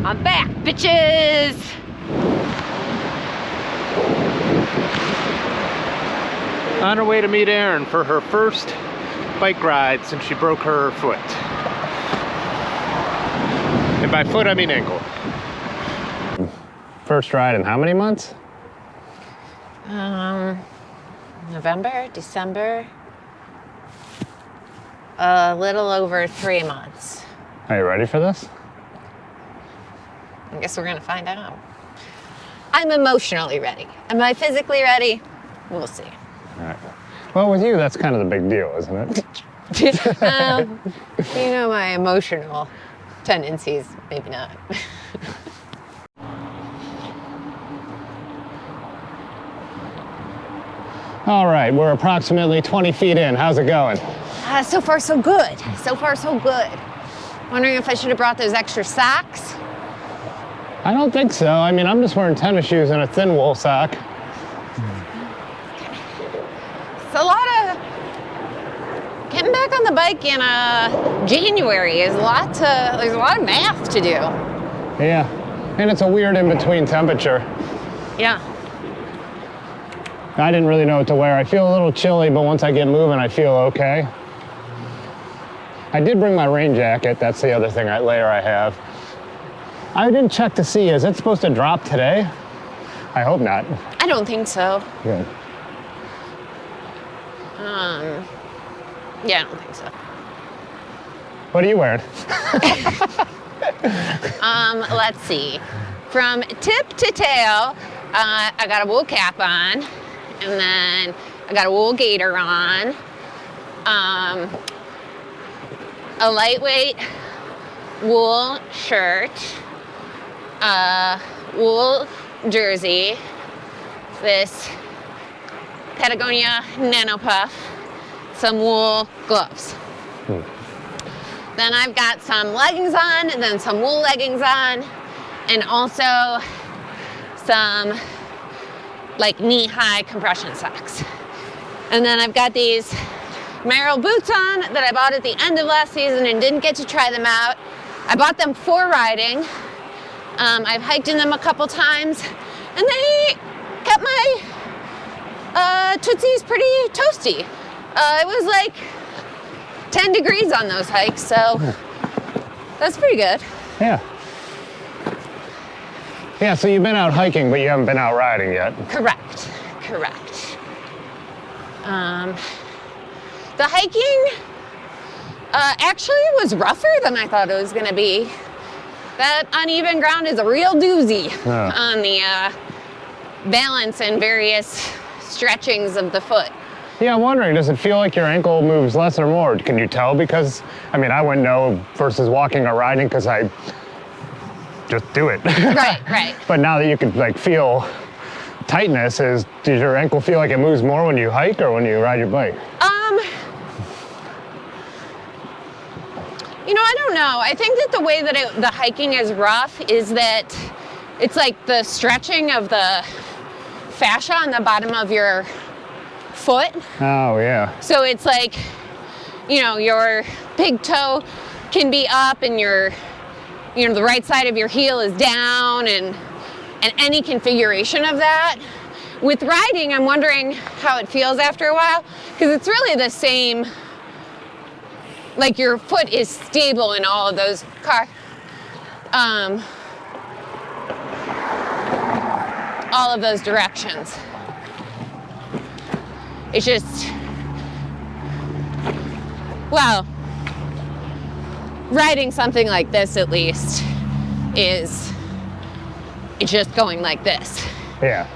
I'm back, bitches! On her way to meet Erin for her first bike ride since she broke her foot. And by foot, I mean ankle. First ride in how many months? November, December, a little over 3 months. Are you ready for this? I guess we're gonna find out. I'm emotionally ready. Am I physically ready? We'll see. All right. Well, with you, that's kind of the big deal, isn't it? You know my emotional tendencies, maybe not. All right, we're approximately 20 feet in. How's it going? So far, so good. So far, so good. Wondering if I should have brought those extra socks. I don't think so. I mean, I'm just wearing tennis shoes and a thin wool sock. It's a lot of... Getting back on the bike in January is there's a lot of math to do. Yeah, and it's a weird in-between temperature. Yeah. I didn't really know what to wear. I feel a little chilly, but once I get moving, I feel okay. I did bring my rain jacket. That's the other layer I have. I didn't check to see, is it supposed to drop today? I hope not. I don't think so. Good. Yeah, I don't think so. What are you wearing? Let's see. From tip to tail, I got a wool cap on, and then I got a wool gaiter on, a lightweight wool shirt, wool jersey, this Patagonia Nano Puff, some wool gloves. Then I've got some leggings on, and then some wool leggings on, and also some like knee-high compression socks. And then I've got these Merrell boots on that I bought at the end of last season and didn't get to try them out. I bought them for riding. I've hiked in them a couple times, and they kept my tootsies pretty toasty. It was like 10 degrees on those hikes, so that's pretty good. Yeah. Yeah, so you've been out hiking, but you haven't been out riding yet. Correct. The hiking actually was rougher than I thought it was going to be. That uneven ground is a real doozy on the balance and various stretchings of the foot. Yeah, I'm wondering, does it feel like your ankle moves less or more? Can you tell? Because, I mean, I wouldn't know versus walking or riding because I just do it. Right. But now that you can like feel tightness, does your ankle feel like it moves more when you hike or when you ride your bike? You know, I don't know. I think that the way that the hiking is rough is that it's like the stretching of the fascia on the bottom of your foot. Oh, yeah. So it's like, you know, your big toe can be up and the right side of your heel is down and any configuration of that. With riding, I'm wondering how it feels after a while, because it's really the same, like your foot is stable in all of those all of those directions. It's just, well, riding something like this at least it's just going like this. Yeah.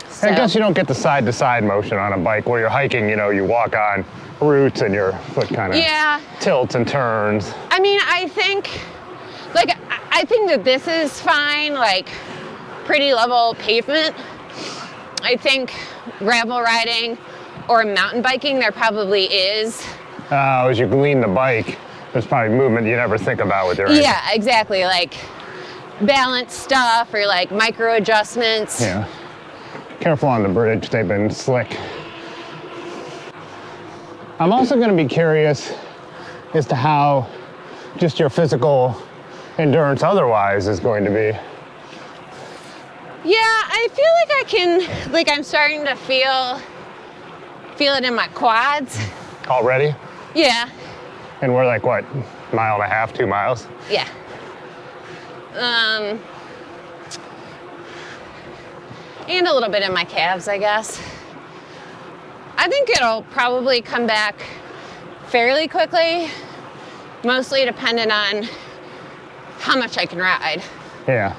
So. I guess you don't get the side-to-side motion on a bike where you're hiking, you know, you walk on roots and your foot kind of tilts and turns. I mean, I think that this is fine, like pretty level pavement. I think gravel riding or mountain biking, there probably is. As you lean the bike, there's probably movement you never think about with your ankle. Yeah, exactly, like balance stuff or like micro adjustments. Yeah. Careful on the bridge, they've been slick. I'm also going to be curious as to how just your physical endurance otherwise is going to be. Yeah, I feel like I can, like I'm starting to feel it in my quads. Already? Yeah. And we're like, what, mile and a half, 2 miles? Yeah. And a little bit in my calves, I guess. I think it'll probably come back fairly quickly, mostly dependent on how much I can ride. Yeah.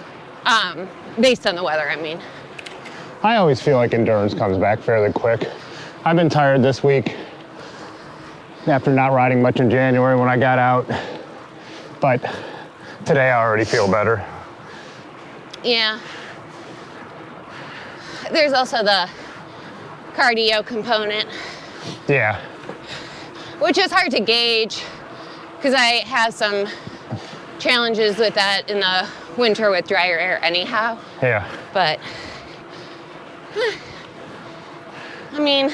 Based on the weather, I mean. I always feel like endurance comes back fairly quick. I've been tired this week after not riding much in January when I got out, but today I already feel better. Yeah. There's also the cardio component. Yeah. Which is hard to gauge because I have some challenges with that in the winter with drier air anyhow. Yeah. But, I mean,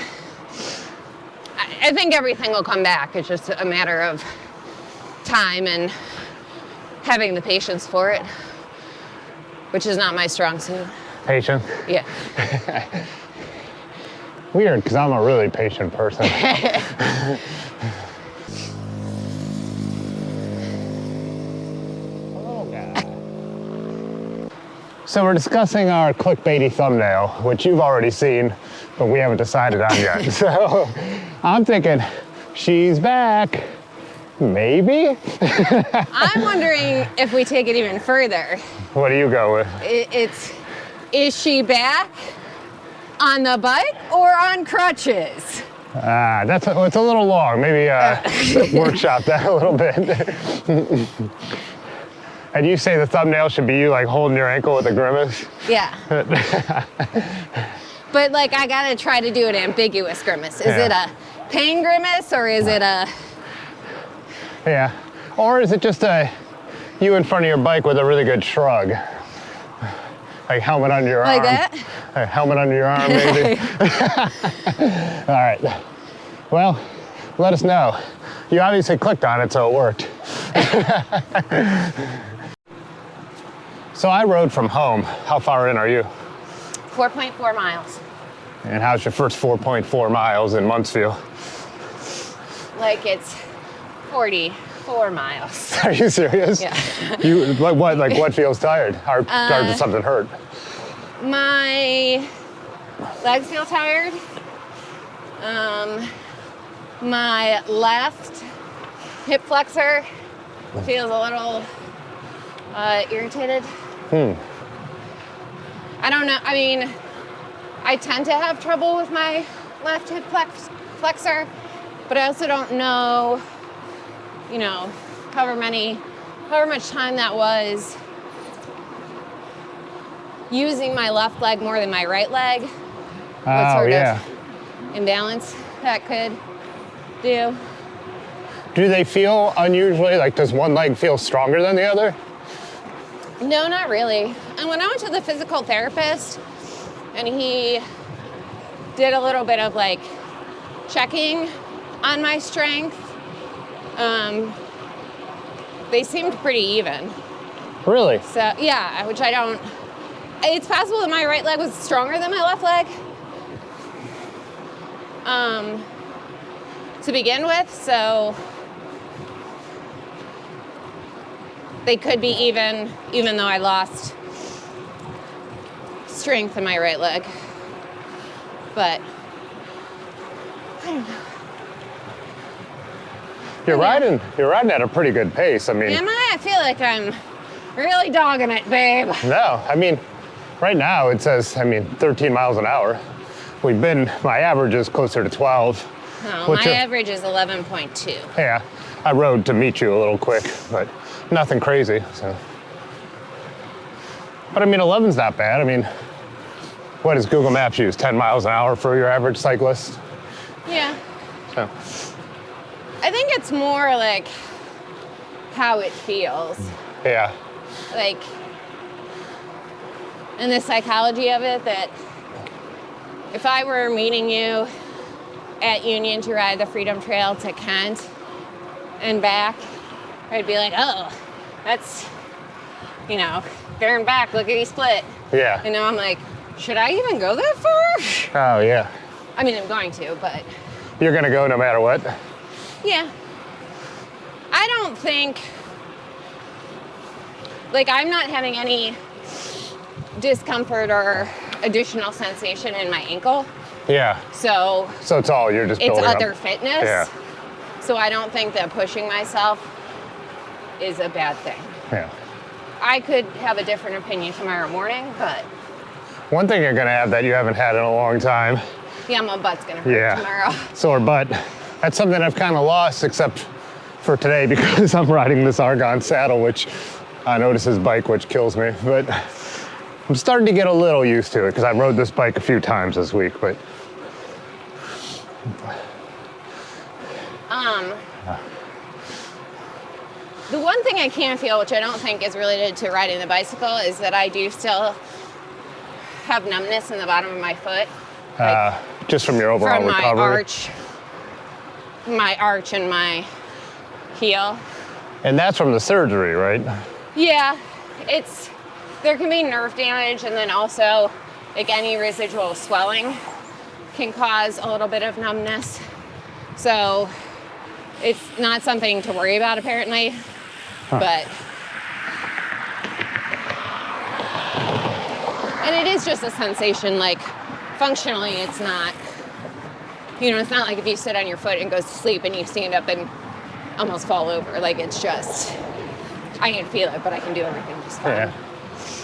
I think everything will come back. It's just a matter of time and having the patience for it, which is not my strong suit. Patient? Yeah. Weird, because I'm a really patient person. So we're discussing our clickbaity thumbnail, which you've already seen, but we haven't decided on yet. So I'm thinking, she's back. Maybe? I'm wondering if we take it even further. What do you go with? Is she back on the bike or on crutches? It's a little long. Maybe workshop that a little bit. And you say the thumbnail should be you like holding your ankle with a grimace? Yeah. But like I gotta try to do an ambiguous grimace. Is it a pain grimace or is it a... Yeah. Or is it just you in front of your bike with a really good shrug? Like helmet under your arm. Like that? Helmet under your arm, maybe. All right. Well, let us know. You obviously clicked on it, so it worked. So I rode from home. How far in are you? 4.4 miles. And how's your first 4.4 miles in Muntsville? Like it's 44 miles. Are you serious? Yeah. You like what? Like what feels tired? Or does something hurt? My legs feel tired. My left hip flexor feels a little irritated. I don't know. I mean, I tend to have trouble with my left hip flexor, but I also don't know, you know, however much time that was using my left leg more than my right leg. What sort of imbalance that could do. Do they feel unusually, like does one leg feel stronger than the other? No, not really. And when I went to the physical therapist and he did a little bit of like checking on my strength, they seemed pretty even. Really? So yeah, which I don't, it's possible that my right leg was stronger than my left leg to begin with, so they could be even though I lost strength in my right leg. But I don't know. You're riding at a pretty good pace. I mean, Am I? I feel like I'm really dogging it, babe. No, I mean, right now it says, 13 miles an hour. My average is closer to 12. No, my average is 11.2. Yeah, I rode to meet you a little quick, but nothing crazy, so. But 11's not bad. What does Google Maps use? 10 miles an hour for your average cyclist? Yeah. So. I think it's more like how it feels. Yeah. Like, and the psychology of it, that if I were meeting you at Union to ride the Freedom Trail to Kent, and back, I'd be like, oh, that's, you know, there and back, lickety split. Yeah. And now I'm like, should I even go that far? Oh, yeah. I mean, I'm going to, but. You're gonna go no matter what? Yeah. I don't think, like, I'm not having any discomfort or additional sensation in my ankle. Yeah. So it's all, you're just building it's up. other fitness. Yeah. So I don't think that pushing myself is a bad thing. Yeah. I could have a different opinion tomorrow morning, but. One thing you're gonna have that you haven't had in a long time. Yeah, my butt's gonna hurt tomorrow. Sore butt. That's something I've kind of lost, except for today because I'm riding this Argon saddle, which on Otis's bike, which kills me. But I'm starting to get a little used to it because I rode this bike a few times this week. But the one thing I can feel, which I don't think is related to riding the bicycle, is that I do still have numbness in the bottom of my foot. Just from your overall recovery? My arch and my heel. And that's from the surgery, right? Yeah, there can be nerve damage, and then also like any residual swelling can cause a little bit of numbness. So it's not something to worry about apparently, but. And it is just a sensation, like functionally it's not, it's not like if you sit on your foot and goes to sleep and you stand up and almost fall over. Like it's just, I can feel it, but I can do everything just fine.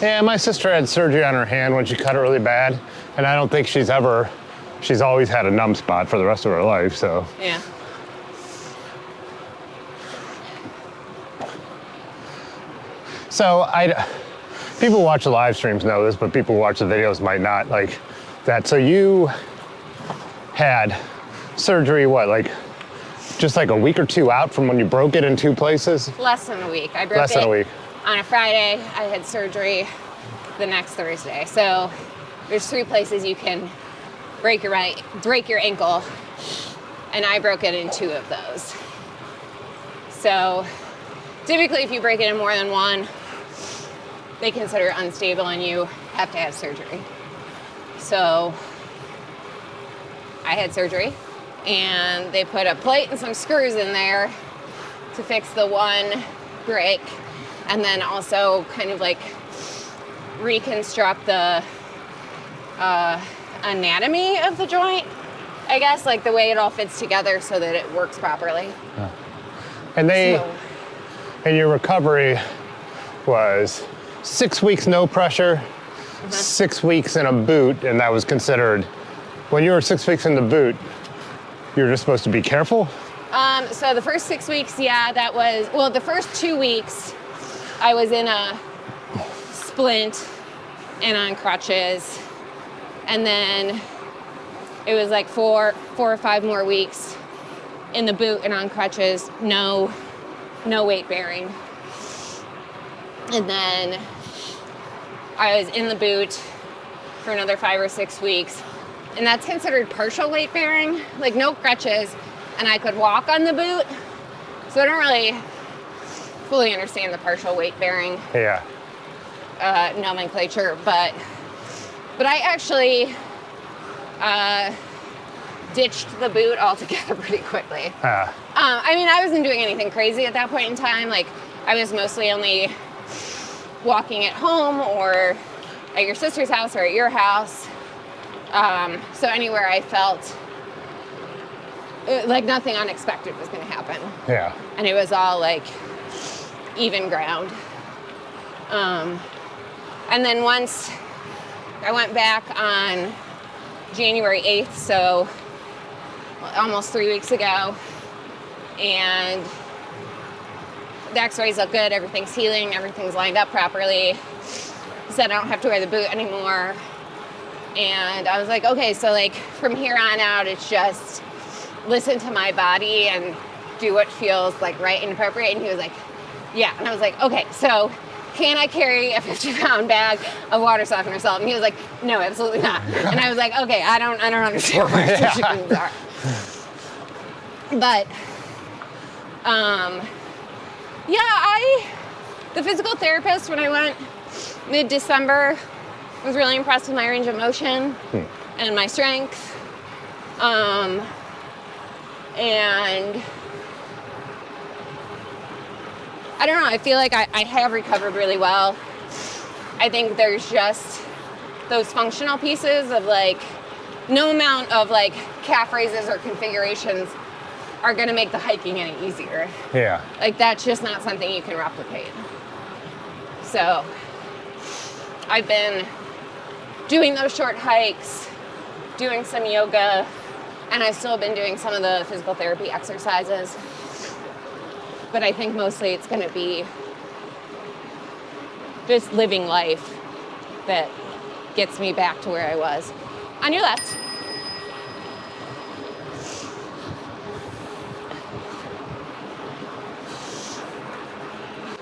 Yeah, my sister had surgery on her hand when she cut it really bad. And I don't think she's always had a numb spot for the rest of her life, so. Yeah. So people watch the live streams know this, but people who watch the videos might not like that. So you had surgery, just like a week or two out from when you broke it in two places? Less than a week. I broke it on a Friday. I had surgery the next Thursday. So there's 3 places you can break your ankle, and I broke it in 2 of those. So typically if you break it in more than one, they consider it unstable and you have to have surgery. So I had surgery and they put a plate and some screws in there to fix the one break, and then also kind of like reconstruct the anatomy of the joint, I guess, like the way it all fits together so that it works properly. And and your recovery was 6 weeks no pressure, 6 weeks in a boot, and that was considered, when you were 6 weeks in the boot, you were just supposed to be careful? So the first 6 weeks, the first 2 weeks, I was in a splint and on crutches, and then it was like 4 or 5 more weeks in the boot and on crutches, no weight bearing. And then I was in the boot for another 5 or 6 weeks, and that's considered partial weight bearing, like no crutches, and I could walk on the boot. So I don't really fully understand the partial weight bearing nomenclature, but I actually ditched the boot altogether pretty quickly. I wasn't doing anything crazy at that point in time. Like, I was mostly only walking at home or at your sister's house or at your house. So anywhere I felt like nothing unexpected was going to happen. Yeah. And it was all like even ground. And then once I went back on January 8th, so almost 3 weeks ago, and the x-rays look good, everything's healing, everything's lined up properly. He said I don't have to wear the boot anymore. And I was like, okay, so like from here on out, it's just listen to my body and do what feels like right and appropriate. And he was like, yeah. And I was like, okay, so can I carry a 50-pound bag of water softener salt? And he was like, no, absolutely not. And I was like, okay, I don't understand what restrictions are. But Yeah, the physical therapist, when I went mid-December, was really impressed with my range of motion and my strength. And I don't know, I feel like I have recovered really well. I think there's just those functional pieces of like, no amount of like calf raises or configurations are gonna make the hiking any easier. Yeah. Like that's just not something you can replicate. So I've been doing those short hikes, doing some yoga, and I've still been doing some of the physical therapy exercises. But I think mostly it's gonna be just living life that gets me back to where I was. On your left.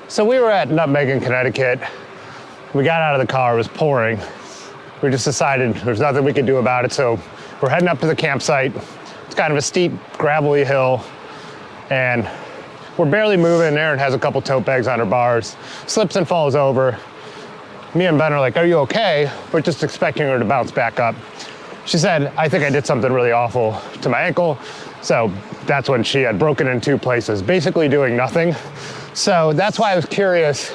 So we were at Nutmeg in Connecticut. We got out of the car, it was pouring. We just decided there's nothing we could do about it, so we're heading up to the campsite. It's kind of a steep, gravelly hill, and we're barely moving. Erin has a couple tote bags on her bars, slips and falls over. Me and Ben are like, are you okay? We're just expecting her to bounce back up. She said, I think I did something really awful to my ankle. So that's when she had broken in 2 places, basically doing nothing. So that's why I was curious,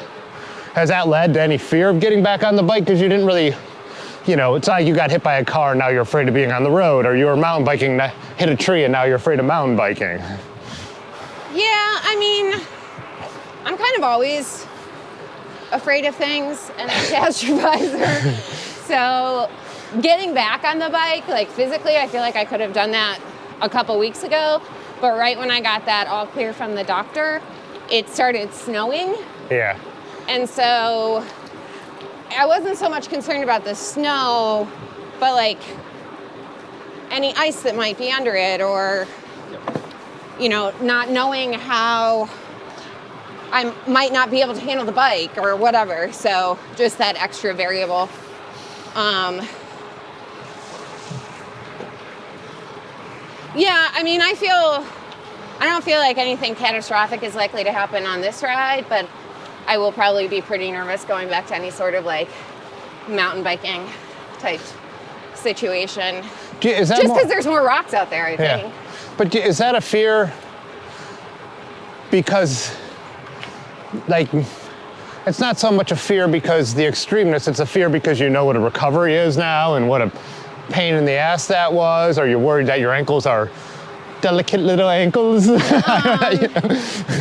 has that led to any fear of getting back on the bike? Because you didn't really, you know, it's not like you got hit by a car and now you're afraid of being on the road, or you were mountain biking, hit a tree and now you're afraid of mountain biking. Yeah, I mean, I'm kind of always afraid of things and a catastrophizer. So getting back on the bike, like physically, I feel like I could have done that a couple weeks ago. But right when I got that all clear from the doctor, it started snowing. Yeah. And so I wasn't so much concerned about the snow, but like any ice that might be under it, or, you know, not knowing how I might not be able to handle the bike or whatever. So just that extra variable. Yeah, I mean, I don't feel like anything catastrophic is likely to happen on this ride, but I will probably be pretty nervous going back to any sort of like mountain biking type situation. Is that just because there's more rocks out there, I think. Yeah. But is that a fear because, like, it's not so much a fear because the extremeness, it's a fear because you know what a recovery is now and what a pain in the ass that was, or you're worried that your ankles are delicate little ankles?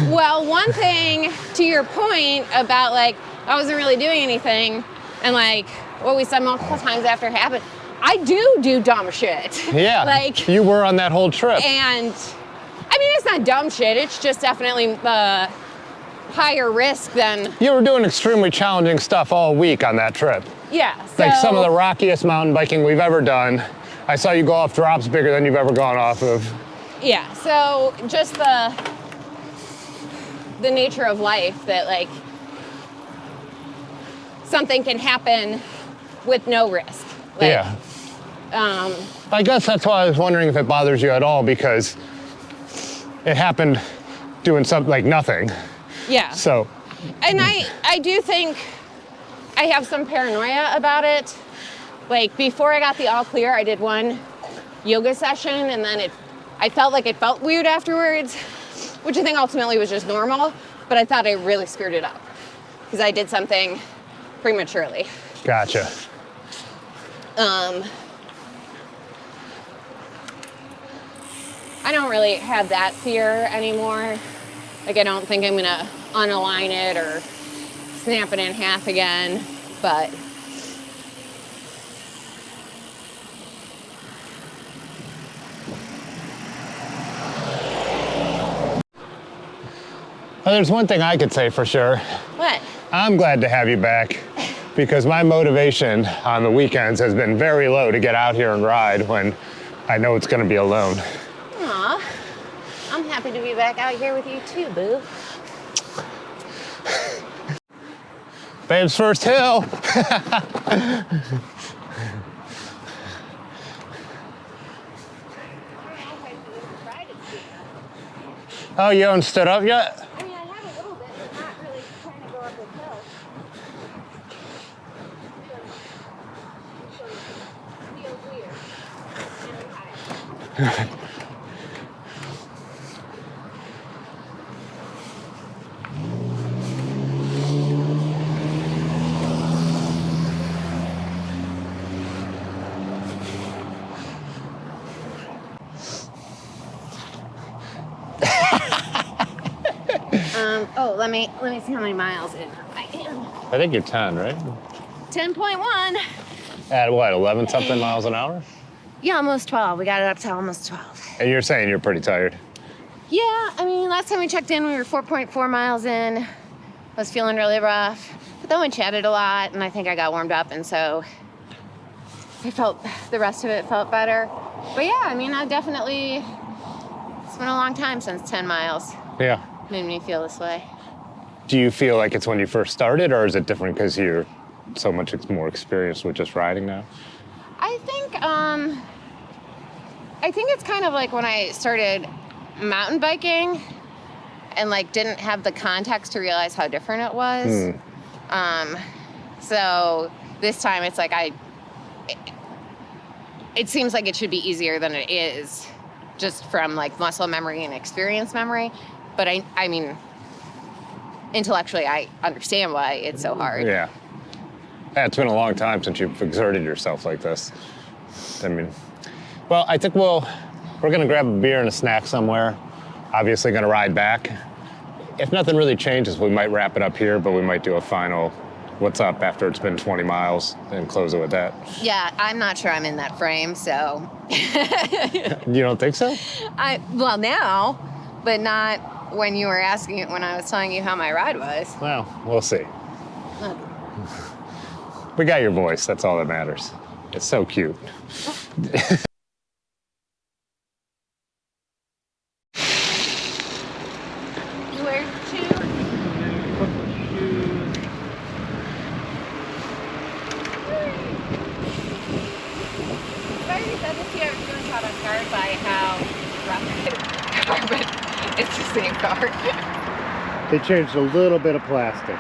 Well, one thing to your point about like, I wasn't really doing anything, and like what we said multiple times after it happened, I do dumb shit. Yeah, like you were on that whole trip. And I mean, it's not dumb shit, it's just definitely higher risk than... You were doing extremely challenging stuff all week on that trip. Yeah, so... Like some of the rockiest mountain biking we've ever done. I saw you go off drops bigger than you've ever gone off of. Yeah, so just the nature of life that like something can happen with no risk. Like, yeah. I guess that's why I was wondering if it bothers you at all, because it happened doing something like nothing. Yeah. So. And I do think I have some paranoia about it. Like before I got the all clear, I did one yoga session, and then I felt like it felt weird afterwards, which I think ultimately was just normal, but I thought I really screwed it up because I did something prematurely. Gotcha. I don't really have that fear anymore. Like I don't think I'm gonna unalign it or snap it in half again, but well, there's one thing I could say for sure. what? I'm glad to have you back, because my motivation on the weekends has been very low to get out here and ride when I know it's gonna be alone. Aw, I'm happy to be back out here with you too, boo. Babe's first hill. Oh, you haven't stood up yet? I mean, I have a little bit, but not really trying to go up this hill. Feels weird. And high. Oh, let me see how many miles in I am. I think you're 10, right? 10.1. At what, 11 something miles an hour? Yeah, almost 12. We got it up to almost 12. And you're saying you're pretty tired? Yeah, I mean, last time we checked in, we were 4.4 miles in. I was feeling really rough. But then we chatted a lot, and I think I got warmed up, and so the rest of it felt better. But yeah, I mean, it's been a long time since 10 miles. Yeah. Made me feel this way. Do you feel like it's when you first started, or is it different because you're so much more experienced with just riding now? I think it's kind of like when I started mountain biking and like didn't have the context to realize how different it was. So this time it's like it seems like it should be easier than it is, just from like muscle memory and experience memory. But I mean, intellectually, I understand why it's so hard. Yeah. It's been a long time since you've exerted yourself like this. I mean, well, I think we're gonna grab a beer and a snack somewhere. Obviously gonna ride back. If nothing really changes, we might wrap it up here, but we might do a final what's up after it's been 20 miles and close it with that. Yeah, I'm not sure I'm in that frame, so. You don't think so? Well, now, but not when you were asking it when I was telling you how my ride was. Well, we'll see. We got your voice, that's all that matters. It's so cute. Where to? I already said this year, I was feeling caught off guard by how rough it is. But it's the same car. They changed a little bit of plastic.